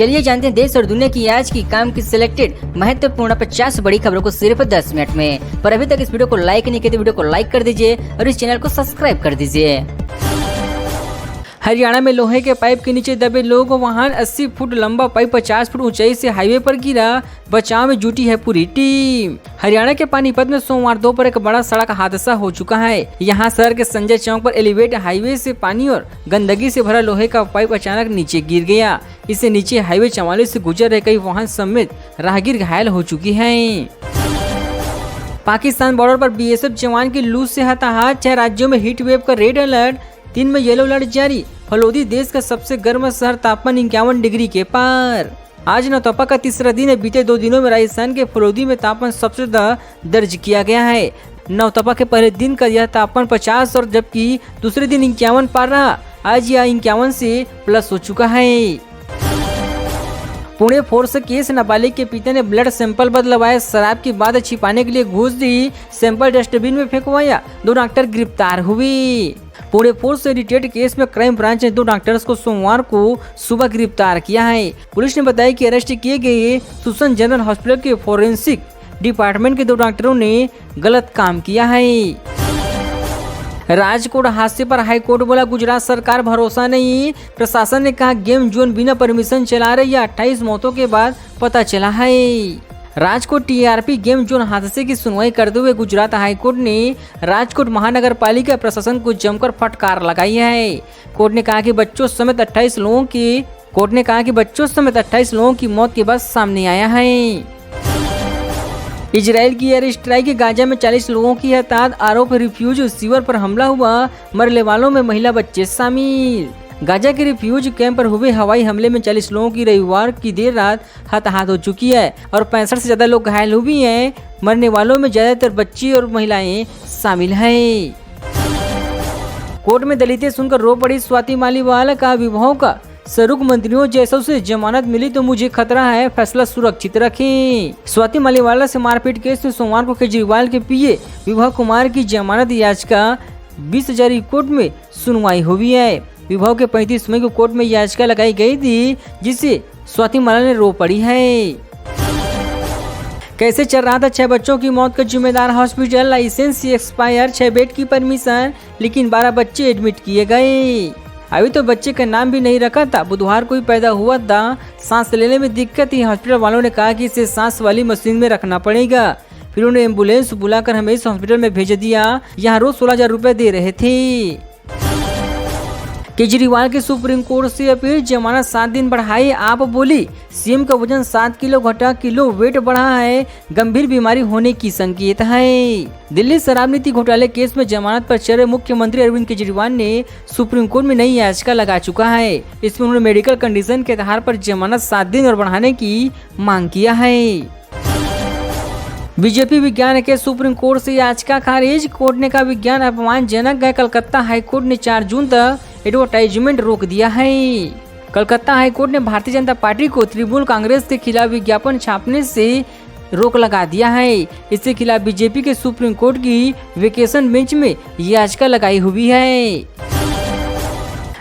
चलिए जानते हैं देश और दुनिया की आज की काम की सिलेक्टेड महत्वपूर्ण 50 बड़ी खबरों को सिर्फ 10 मिनट में। पर अभी तक इस वीडियो को लाइक नहीं किया तो वीडियो को लाइक कर दीजिए और इस चैनल को सब्सक्राइब कर दीजिए। हरियाणा में लोहे के पाइप के नीचे दबे लोग, वाहन 80 फुट लंबा पाइप 50 फुट ऊंचाई से हाईवे पर गिरा, बचाव में जुटी है पूरी टीम। हरियाणा के पानीपत में सोमवार दोपहर एक बड़ा सड़क हादसा हो चुका है। यहाँ शहर के संजय चौक पर एलिवेट हाईवे से पानी और गंदगी से भरा लोहे का पाइप अचानक नीचे गिर गया। इससे नीचे हाईवे 44 से गुजर रहे कई वाहन समेत राहगीर घायल हो चुकी हैं। पाकिस्तान बॉर्डर पर बीएसएफ जवान की लूट से हताहत, 6 राज्यों में हीट वेव का रेड अलर्ट, 3 में येलो अलर्ट जारी। फलोदी देश का सबसे गर्म शहर, तापमान 51 डिग्री के पार। आज नौतपा का तीसरा दिन है। बीते 2 दिनों में राजस्थान के फलोदी में तापमान सबसे ज्यादा दर्ज किया गया है। नौतपा के पहले दिन का यह तापमान 50 और जबकि दूसरे दिन 51 पार रहा। आज यह 51 से प्लस हो चुका है। पुणे फोर्स केस, नाबालिग के पिता ने ब्लड सैंपल बदलवाया, शराब की बात छिपाने के लिए घूस दी, सैंपल डस्टबिन में फेंकवाया, 2 डॉक्टर गिरफ्तार हुए। पुणे फोर्स से रिलेटेड केस में क्राइम ब्रांच ने 2 डॉक्टर्स को सोमवार को सुबह गिरफ्तार किया है। पुलिस ने बताया कि अरेस्ट किए गए सुसन जनरल हॉस्पिटल के फोरेंसिक डिपार्टमेंट के 2 डॉक्टरों ने गलत काम किया है। राजकोट हादसे पर हाईकोर्ट बोला, गुजरात सरकार भरोसा नहीं। प्रशासन ने कहा गेम जोन बिना परमिशन चला रही है। 28 मौतों के बाद पता चला है। राजकोट टीआरपी गेम जोन हादसे की सुनवाई करते हुए गुजरात हाईकोर्ट ने राजकोट महानगर पालिका प्रशासन को जमकर फटकार लगाई है। कोर्ट ने कहा कि बच्चों समेत 28 लोगों की मौत के बाद सामने आया है। इजराइल की एयर स्ट्राइक, गाजा में 40 लोगों की हताहत, आरोप रिफ्यूज शिविर पर हमला हुआ, मरने वालों में महिला बच्चे शामिल। गाजा के रिफ्यूज कैंप पर हुए हवाई हमले में 40 लोगों की रविवार की देर रात हताहत हो चुकी है और 65 से ज्यादा लोग घायल हुए हैं। मरने वालों में ज्यादातर बच्चे और महिलाएं शामिल हैं। कोर्ट में दलितें सुनकर रो पड़ी स्वाति मालीवाल का, विभाग का स्वरूप मंत्रियों जैसों से जमानत मिली तो मुझे खतरा है, फैसला सुरक्षित रखें। स्वाति मालीवाला से मारपीट केस में सोमवार को केजरीवाल के पीए विभा कुमार की जमानत याचिका 20 जारी कोर्ट में सुनवाई हुई है। विभाग के 35 मई को कोर्ट में याचिका लगाई गई थी, जिसे स्वाति मालीवाल ने रो पड़ी है। कैसे चल रहा था 6 बच्चों की मौत का जिम्मेदार हॉस्पिटल, लाइसेंस एक्सपायर, 6 बेड की परमिशन, लेकिन 12 बच्चे एडमिट किए गए। अभी तो बच्चे का नाम भी नहीं रखा था। बुधवार को ही पैदा हुआ था, सांस लेने में दिक्कत थी। हॉस्पिटल वालों ने कहा कि इसे सांस वाली मशीन में रखना पड़ेगा। फिर उन्हें एम्बुलेंस बुलाकर हमें इस हॉस्पिटल में भेज दिया। यहाँ रोज 16,000 रुपए दे रहे थे। केजरीवाल की सुप्रीम कोर्ट से अपील, जमानत 7 दिन बढ़ाई। आप बोली सीएम का वजन 7 किलो घटा, किलो वेट बढ़ा है, गंभीर बीमारी होने की संकेत है। दिल्ली शराब नीति घोटाले केस में जमानत पर चल रहे मुख्यमंत्री अरविंद केजरीवाल ने सुप्रीम कोर्ट में नई याचिका लगा चुका है। इसमें उन्होंने मेडिकल कंडीशन के आधार पर जमानत 7 दिन और बढ़ाने की मांग किया है। बीजेपी विज्ञान के सुप्रीम कोर्ट से याचिका खारिज, कोर्ट ने कहा विज्ञान अपमानजनक है। कलकत्ता हाईकोर्ट ने 4 जून तक एडवर्टाइजमेंट रोक दिया है। कलकत्ता हाईकोर्ट ने भारतीय जनता पार्टी को तृणमूल कांग्रेस के खिलाफ विज्ञापन छापने से रोक लगा दिया है। इसके खिलाफ बीजेपी के सुप्रीम कोर्ट की वेकेशन बेंच में याचिका लगाई हुई है।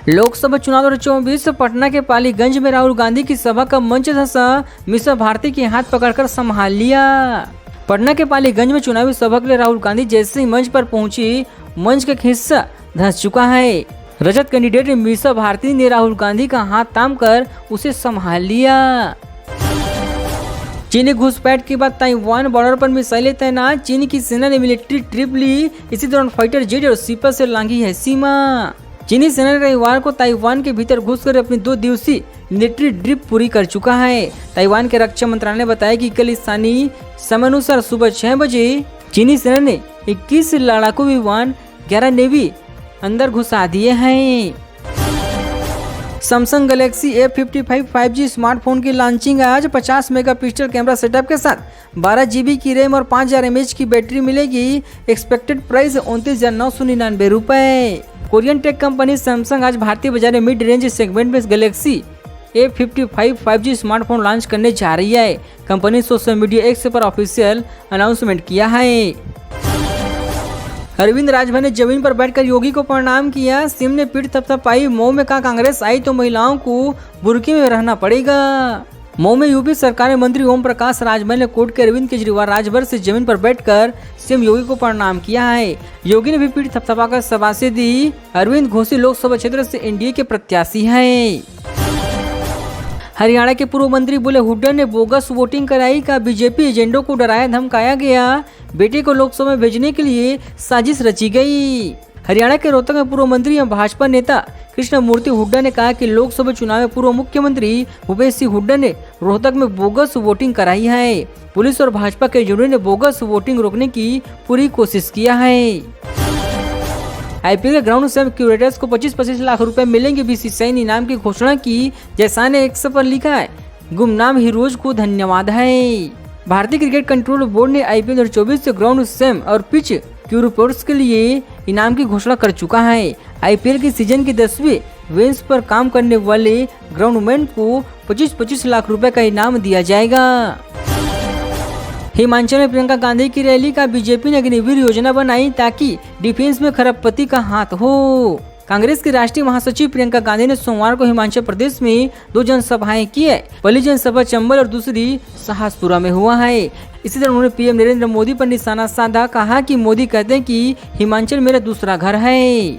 लोकसभा चुनाव 2024, पटना के पालीगंज में राहुल गांधी की सभा का मंच धंसा, मीसा भारती के हाथ पकड़कर संभाल लिया। पटना के पालीगंज में चुनावी सभा के लिए राहुल गांधी जैसे ही मंच पर पहुंची, मंच का हिस्सा धंस चुका है। रजत कैंडिडेट मीसा भारती ने राहुल गांधी का हाथ थामकर उसे संभाल लिया। चीनी घुसपैठ के बाद ताइवान बॉर्डर पर मिसाइलें तैनात, चीन की सेना ने मिलिट्री ट्रिप ली। इसी दौरान फाइटर जेट और सीपर से लांघी है सीमा। चीनी सेना ने रविवार को ताइवान के भीतर घुसकर अपनी 2 दिवसीय मिलिट्री ड्रिप पूरी कर चुका है। ताइवान के रक्षा मंत्रालय ने बताया कि कल स्थानीय समय अनुसार सुबह 6 बजे चीनी सेना ने 21 लड़ाकू विमान, 11 नेवी अंदर घुसा दिए हैं। Samsung Galaxy A55 5G smartphone की लॉन्चिंग आज। 50 मेगापिक्सल कैमरा सेटअप के साथ 12 GB की रैम और 5000 mAh की बैटरी मिलेगी। एक्सपेक्टेड प्राइस 29,999 रुपए। कोरियन टेक कंपनी सैमसंग आज भारतीय बाजार में मिड रेंज सेगमेंट में Galaxy A55 5G smartphone launch करने जा रही है। कंपनी सोशल मीडिया एक्स पर ऑफिशियल अनाउंसमेंट किया है। अरविंद राजभर ने जमीन पर बैठकर योगी को प्रणाम किया। सीएम ने पीठ थपथपाई। मऊ में कहा कांग्रेस आई तो महिलाओं को बुर्के में रहना पड़ेगा। मऊ में यूपी सरकार में मंत्री ओम प्रकाश राजभर ने कोर्ट के अरविंद केजरीवाल राजभर से जमीन पर बैठकर सीएम योगी को प्रणाम किया है। योगी ने भी पीठ थपथपाकर शाबाशी दी। अरविंद घोसी लोकसभा क्षेत्र से एनडीए के प्रत्याशी है। हरियाणा के पूर्व मंत्री बोले हुड्डा ने बोगस वोटिंग कराई। का बीजेपी एजेंडों को डराया धमकाया गया। बेटे को लोकसभा में भेजने के लिए साजिश रची गई। हरियाणा के रोहतक में पूर्व मंत्री एवं भाजपा नेता कृष्णमूर्ति हुड्डा ने कहा कि लोकसभा चुनाव में पूर्व मुख्यमंत्री भूपेश सिंह हुड्डा ने रोहतक में बोगस वोटिंग कराई है। पुलिस और भाजपा के एजेंडों ने बोगस वोटिंग रोकने की पूरी कोशिश किया है। आईपीएल के ग्राउंड से क्यूरेटर्स को 25-25 लाख रुपए मिलेंगे। बीसीसीआई ने इनाम की घोषणा की। जैसा ने एक्स पर लिखा है, गुमनाम हीरोज को धन्यवाद है। भारतीय क्रिकेट कंट्रोल बोर्ड ने आईपीएल 2024 से ग्राउंड सेम और पिच क्यूरेटर्स के लिए इनाम की घोषणा कर चुका है। आईपीएल के सीजन की 10वीं वेन्स पर काम करने वाले ग्राउंडमैन को 25-25 लाख रुपए का इनाम दिया जाएगा। हिमाचल में प्रियंका गांधी की रैली। का बीजेपी ने अग्निवीर योजना बनाई ताकि डिफेंस में खरबपति का हाथ हो। कांग्रेस की राष्ट्रीय महासचिव प्रियंका गांधी ने सोमवार को हिमाचल प्रदेश में 2 जनसभाएं की है। पहली जनसभा चंबल और दूसरी साहसपुरा में हुआ है। इसी तरह उन्होंने पीएम नरेंद्र मोदी पर निशाना साधा। कहा कि मोदी कहते हैं कि हिमाचल मेरा दूसरा घर है।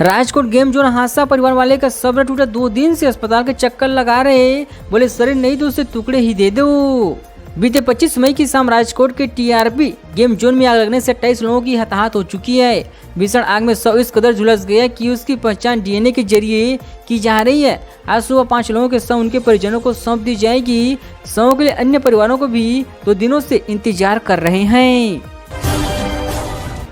राजकोट गेम जोन हादसा, परिवार वाले का सब्र टूटा। 2 दिन से अस्पताल के चक्कर लगा रहे। बोले शरीर नहीं तो उसे टुकड़े ही दे दो। बीते 25 मई की शाम राजकोट के टीआरपी गेम जोन में आग लगने से 28 लोगों की हताहत हो चुकी है। भीषण आग में 100 इस कदर झुलस गया कि उसकी पहचान डीएनए के जरिए की जा रही है। आज सुबह 5 लोगों के शव उनके परिजनों को सौंप दी जाएगी। शवों के लिए अन्य परिवारों को भी 2 दिनों से इंतजार कर रहे हैं।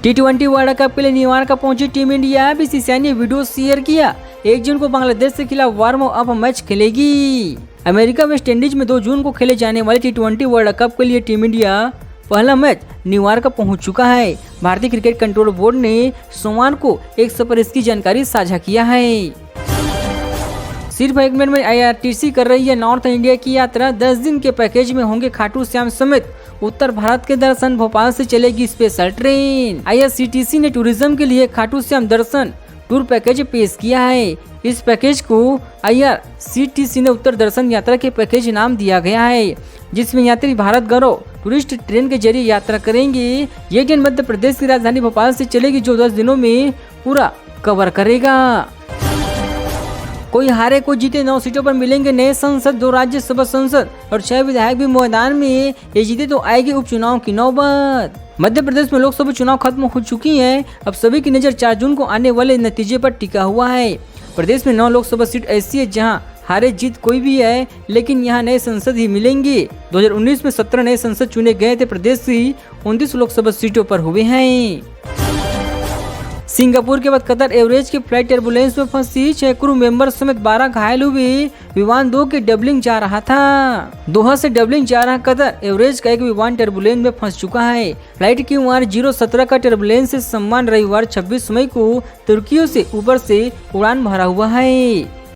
T20 वर्ल्ड कप के लिए न्यूयॉर्क का पहुंची टीम इंडिया। बीसीसीआई ने वीडियो शेयर किया। 1 जून को बांग्लादेश के खिलाफ वार्म अप मैच खेलेगी। अमेरिका वेस्ट इंडीज में 2 जून को खेले जाने वाले T20 वर्ल्ड कप के लिए टीम इंडिया पहला मैच न्यूयॉर्क पहुंच चुका है। भारतीय क्रिकेट कंट्रोल बोर्ड ने सोमवार को एक पर इसकी जानकारी साझा किया है। सिर्फ 1 मिनट में आईआरसीटीसी कर रही है नॉर्थ इंडिया की यात्रा। 10 दिन के पैकेज में होंगे खाटू श्याम समेत उत्तर भारत के दर्शन। भोपाल से चलेगी स्पेशल ट्रेन। आईआरसीटीसी ने टूरिज्म के लिए खाटू श्याम दर्शन टूर पैकेज पेश किया है। इस पैकेज को आईआरसीटीसी ने उत्तर दर्शन यात्रा के पैकेज नाम दिया गया है, जिसमें यात्री भारत गौरव टूरिस्ट ट्रेन के जरिए यात्रा करेंगे। ये ट्रेन मध्य प्रदेश की राजधानी भोपाल से चलेगी, जो 10 दिनों में पूरा कवर करेगा। कोई हारे कोई जीते 9 सीटों पर मिलेंगे नए सांसद। 2 राज्यसभा सांसद और 6 विधायक भी मैदान में। ये जीते तो आएगी उपचुनाव की नौबत। मध्य प्रदेश में लोकसभा चुनाव खत्म हो चुकी है। अब सभी की नजर 4 जून को आने वाले नतीजे पर टिका हुआ है। प्रदेश में 9 लोकसभा सीट ऐसी है जहां हारे जीत कोई भी है, लेकिन यहां नए सांसद ही मिलेंगे। 2019 में 17 नए सांसद चुने गए थे। प्रदेश की 29 लोकसभा सीटों पर हुए हैं। सिंगापुर के बाद कतर एवरेज की फ्लाइट टर्बुलेंस में फंसी। 6 क्रू मेंबर समेत 12 घायल हुए। विमान 2 के डबलिंग जा रहा था। दोहा से डबलिंग जा रहा कतर एवरेज का एक विमान टर्बुलेंस में फंस चुका है। फ्लाइट QR 017 का टर्बुलेंस से सम्मान रविवार 26 मई को तुर्की से ऊपर से उड़ान भरा हुआ है।